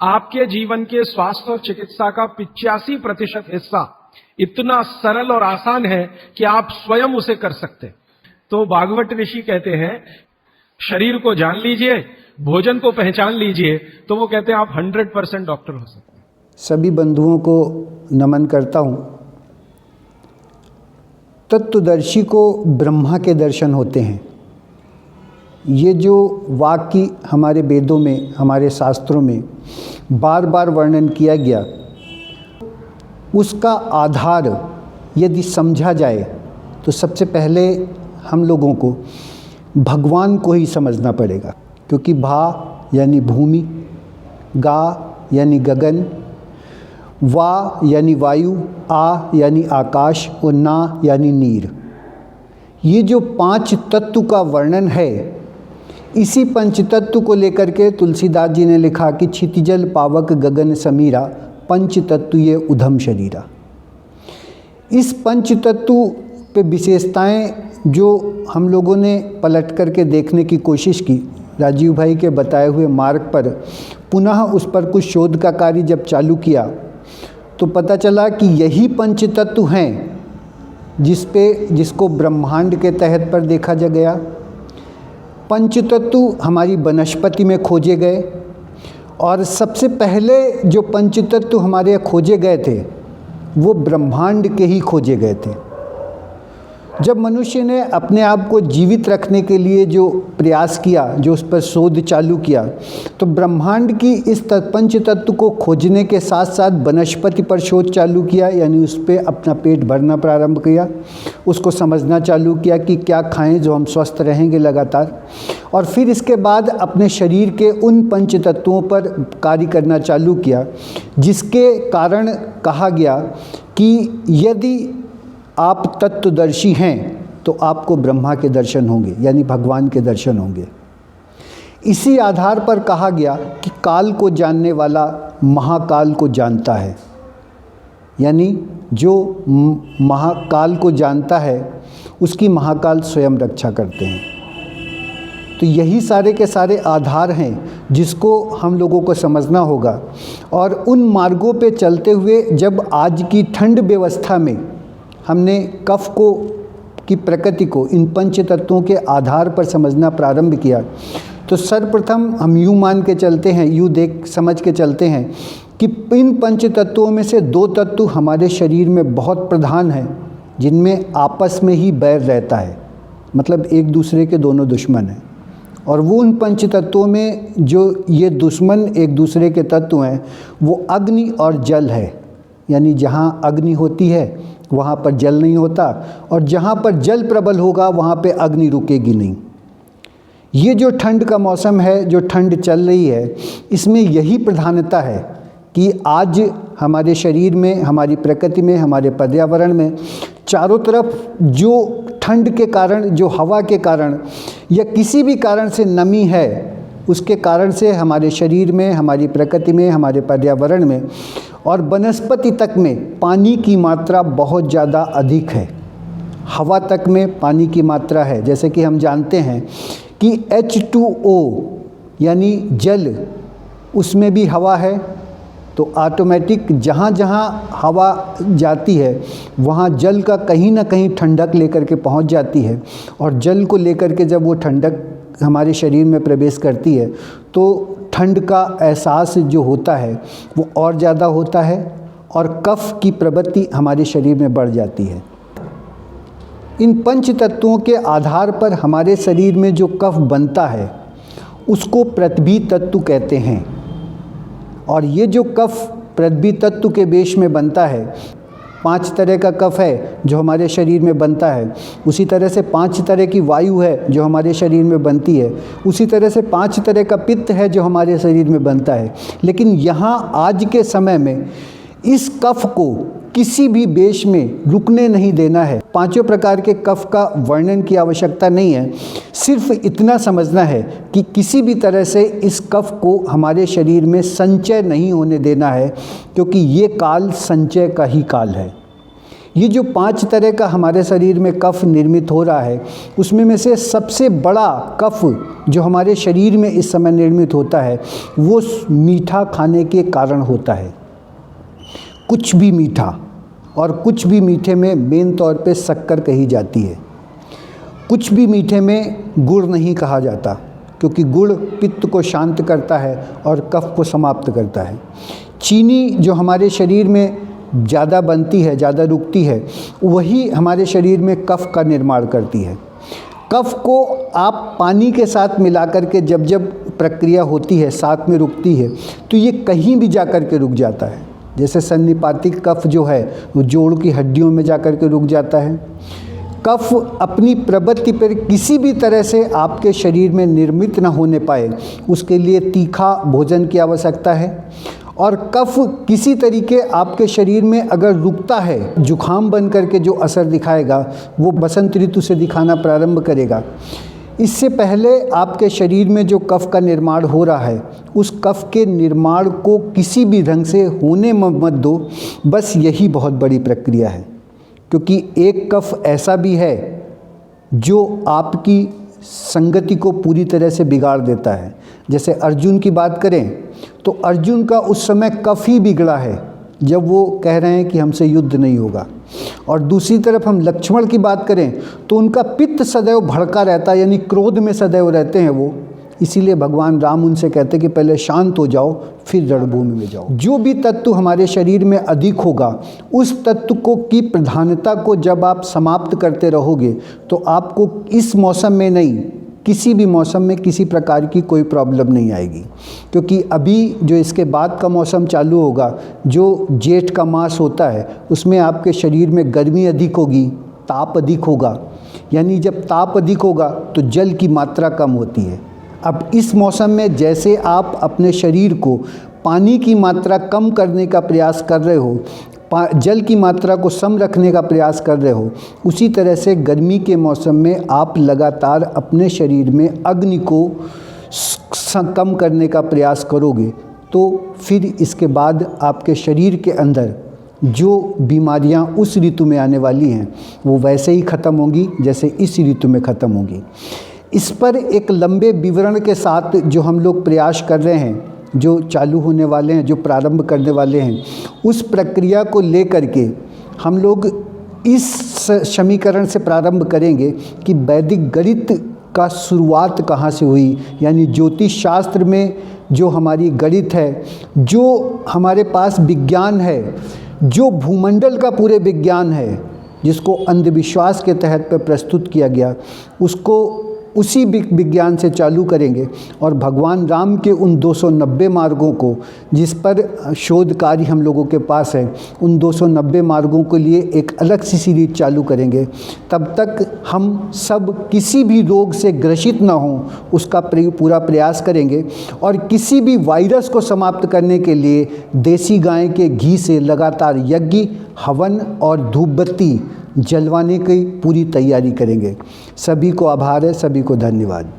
आपके जीवन के स्वास्थ्य और चिकित्सा का 85% हिस्सा इतना सरल और आसान है कि आप स्वयं उसे कर सकते। तो भागवत ऋषि कहते हैं, शरीर को जान लीजिए, भोजन को पहचान लीजिए, तो वो कहते हैं आप 100% डॉक्टर हो सकते हैं। सभी बंधुओं को नमन करता हूँ। तत्वदर्शी को ब्रह्मा के दर्शन होते हैं। ये जो वाक्य हमारे वेदों में, हमारे शास्त्रों में बार बार वर्णन किया गया, उसका आधार यदि समझा जाए तो सबसे पहले हम लोगों को भगवान को ही समझना पड़ेगा। क्योंकि भा यानी भूमि, गा यानी गगन, वा यानी वायु, आ यानी आकाश और ना यानी नीर। ये जो 5 तत्व का वर्णन है, इसी पंच तत्व को लेकर के तुलसीदास जी ने लिखा कि क्षितिजल पावक गगन समीरा, पंच तत्व ये उधम शरीरा। इस पंच तत्व पे विशेषताएं जो हम लोगों ने पलट करके देखने की कोशिश की, राजीव भाई के बताए हुए मार्ग पर पुनः उस पर कुछ शोध का कार्य जब चालू किया तो पता चला कि यही पंच तत्व हैं जिसको ब्रह्मांड के तहत पर देखा जा गया। पंच तत्व हमारी वनस्पति में खोजे गए और सबसे पहले जो पंच तत्व हमारे यहाँ खोजे गए थे वो ब्रह्मांड के ही खोजे गए थे। जब मनुष्य ने अपने आप को जीवित रखने के लिए जो प्रयास किया, जो उस पर शोध चालू किया, तो ब्रह्मांड की इस पंच तत्व को खोजने के साथ साथ वनस्पति पर शोध चालू किया, यानी उस पर अपना पेट भरना प्रारंभ किया, उसको समझना चालू किया कि क्या खाएं जो हम स्वस्थ रहेंगे लगातार। और फिर इसके बाद अपने शरीर के उन पंच तत्वों पर कार्य करना चालू किया, जिसके कारण कहा गया कि यदि आप तत्वदर्शी हैं तो आपको ब्रह्मा के दर्शन होंगे, यानी भगवान के दर्शन होंगे। इसी आधार पर कहा गया कि काल को जानने वाला महाकाल को जानता है, यानी जो महाकाल को जानता है उसकी महाकाल स्वयं रक्षा करते हैं। तो यही सारे के सारे आधार हैं जिसको हम लोगों को समझना होगा। और उन मार्गों पे चलते हुए जब आज की ठंड व्यवस्था में हमने कफ को की प्रकृति को इन पंच तत्वों के आधार पर समझना प्रारंभ किया, तो सर्वप्रथम हम यूँ मान के चलते हैं, यूँ देख समझ के चलते हैं कि इन पंच तत्वों में से 2 तत्व हमारे शरीर में बहुत प्रधान हैं, जिनमें आपस में ही बैर रहता है, मतलब एक दूसरे के दोनों दुश्मन हैं। और वो उन पंच तत्वों में जो ये दुश्मन एक दूसरे के तत्व हैं वो अग्नि और जल है। यानी जहाँ अग्नि होती है वहाँ पर जल नहीं होता, और जहाँ पर जल प्रबल होगा वहाँ पे अग्नि रुकेगी नहीं। ये जो ठंड का मौसम है, जो ठंड चल रही है, इसमें यही प्रधानता है कि आज हमारे शरीर में, हमारी प्रकृति में, हमारे पर्यावरण में चारों तरफ जो ठंड के कारण, जो हवा के कारण या किसी भी कारण से नमी है, उसके कारण से हमारे शरीर में, हमारी प्रकृति में, हमारे पर्यावरण में और वनस्पति तक में पानी की मात्रा बहुत ज़्यादा अधिक है। हवा तक में पानी की मात्रा है। जैसे कि हम जानते हैं कि H2O यानी जल, उसमें भी हवा है, तो ऑटोमेटिक जहाँ जहाँ हवा जाती है वहाँ जल का कहीं ना कहीं ठंडक लेकर के पहुँच जाती है। और जल को लेकर के जब वो ठंडक हमारे शरीर में प्रवेश करती है तो ठंड का एहसास जो होता है वो और ज़्यादा होता है और कफ की प्रवृत्ति हमारे शरीर में बढ़ जाती है। इन पंच तत्वों के आधार पर हमारे शरीर में जो कफ बनता है उसको पृथ्वी तत्व कहते हैं। और ये जो कफ पृथ्वी तत्व के बेश में बनता है, 5 तरह का कफ है जो हमारे शरीर में बनता है, उसी तरह से 5 तरह की वायु है जो हमारे शरीर में बनती है, उसी तरह से 5 तरह का पित्त है जो हमारे शरीर में बनता है। लेकिन यहाँ आज के समय में इस कफ को किसी भी बेश में रुकने नहीं देना है। 5 प्रकार के कफ का वर्णन की आवश्यकता नहीं है, सिर्फ इतना समझना है कि किसी भी तरह से इस कफ को हमारे शरीर में संचय नहीं होने देना है, क्योंकि ये काल संचय का ही काल है। ये जो 5 तरह का हमारे शरीर में कफ निर्मित हो रहा है, उसमें में से सबसे बड़ा कफ जो हमारे शरीर में इस समय निर्मित होता है वो मीठा खाने के कारण होता है। कुछ भी मीठा, और कुछ भी मीठे में मेन तौर पे शक्कर कही जाती है। कुछ भी मीठे में गुड़ नहीं कहा जाता, क्योंकि गुड़ पित्त को शांत करता है और कफ को समाप्त करता है। चीनी जो हमारे शरीर में ज़्यादा बनती है, ज़्यादा रुकती है, वही हमारे शरीर में कफ का निर्माण करती है। कफ को आप पानी के साथ मिला कर के जब जब प्रक्रिया होती है, साथ में रुकती है, तो ये कहीं भी जा कर के रुक जाता है। जैसे सन्निपातिक कफ जो है वो जोड़ की हड्डियों में जा कर के रुक जाता है। कफ अपनी प्रवृत्ति पर किसी भी तरह से आपके शरीर में निर्मित न होने पाए, उसके लिए तीखा भोजन की आवश्यकता है। और कफ किसी तरीके आपके शरीर में अगर रुकता है, जुखाम बन करके जो असर दिखाएगा वो बसंत ऋतु से दिखाना प्रारंभ करेगा। इससे पहले आपके शरीर में जो कफ का निर्माण हो रहा है, उस कफ के निर्माण को किसी भी ढंग से होने मत दो। बस यही बहुत बड़ी प्रक्रिया है, क्योंकि एक कफ ऐसा भी है जो आपकी संगति को पूरी तरह से बिगाड़ देता है। जैसे अर्जुन की बात करें तो अर्जुन का उस समय कफ ही बिगड़ा है जब वो कह रहे हैं कि हमसे युद्ध नहीं होगा। और दूसरी तरफ हम लक्ष्मण की बात करें तो उनका पित्त सदैव भड़का रहता है, यानी क्रोध में सदैव रहते हैं वो। इसीलिए भगवान राम उनसे कहते हैं कि पहले शांत हो जाओ, फिर रणभूमि में जाओ। जो भी तत्व हमारे शरीर में अधिक होगा, उस तत्व को की प्रधानता को जब आप समाप्त करते रहोगे तो आपको इस मौसम में नहीं, किसी भी मौसम में किसी प्रकार की कोई प्रॉब्लम नहीं आएगी। क्योंकि अभी जो इसके बाद का मौसम चालू होगा, जो जेठ का मास होता है, उसमें आपके शरीर में गर्मी अधिक होगी, ताप अधिक होगा। यानी जब ताप अधिक होगा तो जल की मात्रा कम होती है। अब इस मौसम में जैसे आप अपने शरीर को पानी की मात्रा कम करने का प्रयास कर रहे हो, जल की मात्रा को सम रखने का प्रयास कर रहे हो, उसी तरह से गर्मी के मौसम में आप लगातार अपने शरीर में अग्नि को कम करने का प्रयास करोगे, तो फिर इसके बाद आपके शरीर के अंदर जो बीमारियां उस ऋतु में आने वाली हैं वो वैसे ही ख़त्म होंगी जैसे इस ऋतु में ख़त्म होंगी। इस पर एक लंबे विवरण के साथ जो हम लोग प्रयास कर रहे हैं, जो चालू होने वाले हैं, जो प्रारंभ करने वाले हैं, उस प्रक्रिया को लेकर के हम लोग इस समीकरण से प्रारंभ करेंगे कि वैदिक गणित का शुरुआत कहाँ से हुई। यानी ज्योतिष शास्त्र में जो हमारी गणित है, जो हमारे पास विज्ञान है, जो भूमंडल का पूरे विज्ञान है, जिसको अंधविश्वास के तहत पर प्रस्तुत किया गया, उसको उसी विज्ञान से चालू करेंगे। और भगवान राम के उन 290 मार्गों को, जिस पर शोध कार्य हम लोगों के पास है, उन 290 मार्गों के लिए एक अलग सी सीरीज चालू करेंगे। तब तक हम सब किसी भी रोग से ग्रसित ना हों, उसका पूरा प्रयास करेंगे। और किसी भी वायरस को समाप्त करने के लिए देसी गाय के घी से लगातार यज्ञ, हवन और धूप बत्ती जलवाने की पूरी तैयारी करेंगे। सभी को आभार है, सभी को धन्यवाद।